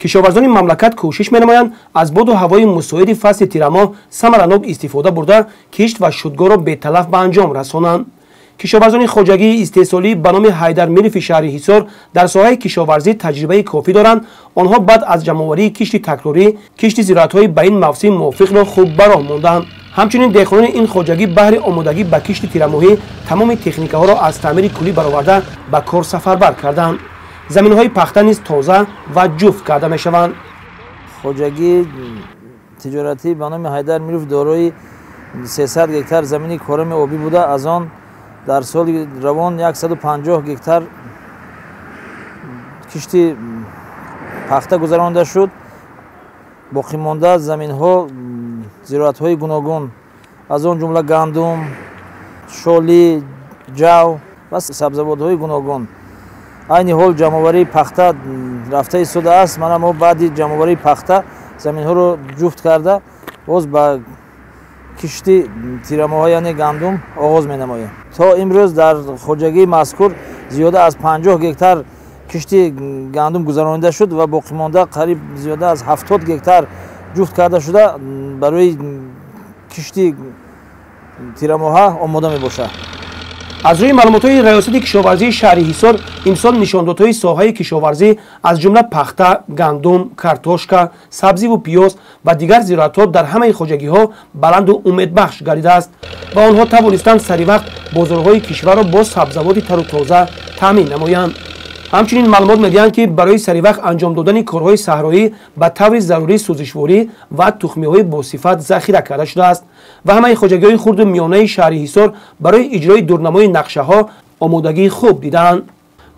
кишоварзони мамлакат кӯшиш менамоянд аз боду ҳавои мусоиди фасли тирамоҳ самаранок истифода бурда кишт ва шудгорро беталаф ба анҷом расонанд. кишоварзони хоҷагии истеҳсолӣ ба номи Ҳайдар Мирифи шаҳри Ҳисор дар соҳаи кишоварзӣ таҷрибаи кофӣ доранд. онҳо баъд аз ҷамъоварии кишти такрорӣ кишти зироатҳои ба ин мавсим мувофиқро хуб ба роҳ монданд. ҳамчунин деҳқонони ин хоҷагӣ баҳри омодагӣ ба кишти тирамоҳӣ тамоми техникаҳоро аз таъмири куллӣ бароварда ба кор сафарбар карданд. заминҳои пахта низ тоза ва ҷуфт карда мешаванд. хоҷагии тиҷоратӣ ба номи Ҳайдар Мириф дорои 300 гектар замини корами обӣ буда, аз он дар соли равон 150 гектар кишти пахта гузаронида шуд. боқимонда заминҳо зироатҳои гуногун, аз он ҷумла гандум, шолӣ, ҷав ва сабзавотҳои гуногун. айни ҳол ҷамъоварии пахта рафта истода аст. мана мо баъди ҷамъоварии пахта заминҳоро ҷуфт карда боз ба кишти тирамоҳо яъне гандум оғоз менамоем. то имрӯз дар хоҷагии мазкур зиёда аз 50 гектар кишти гандум гузаронида шуд ва боқимонда қариб зиёда аз 70 гектар ҷуфт карда шуда барои кишти тирамоҳа омода мебошад. аз рӯи маълумотҳои раёсати кишоварзии шаҳри Ҳисор имсол нишондодҳои соҳаи кишоварзӣ аз ҷумла пахта, гандум, картошка, сабзиву пиёз ва дигар зироатҳо дар ҳамаи хоҷагиҳо баланду умедбахш гардидааст ва онҳо тавонистанд саривақт бозорҳои кишварро бо сабзавоти тару тоза таъмин намоянд. ҳамчунин маълумот медиҳанд ки барои саривақт анҷом додани корҳои саҳроӣ ба таври зарурӣ сӯзишворӣ ва тухмиҳои босифат захира карда шудааст ва ҳамаи хоҷагиҳои хурду миёнаи шаҳри Ҳисор барои иҷрои дурнамои нақшаҳо омодагии хуб дидаанд.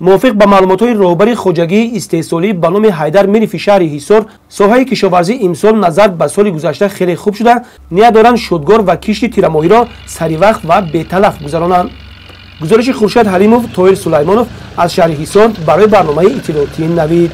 мувофиқ ба маълумотҳои роҳбари хоҷагии истеҳсолӣ ба номи Ҳайдар Мирифи шаҳри Ҳисор, соҳаи кишоварзӣ имсол назар ба соли гузашта хеле хуб шуда, ният доранд шудгор ва кишти тирамоҳиро саривақт ва беталаф гузаронанд. гузориши Хуршед Ҳалимов, Тоҳир Сулаймонов аз шаҳри Ҳисор барои барномаи иттилоотии Навид.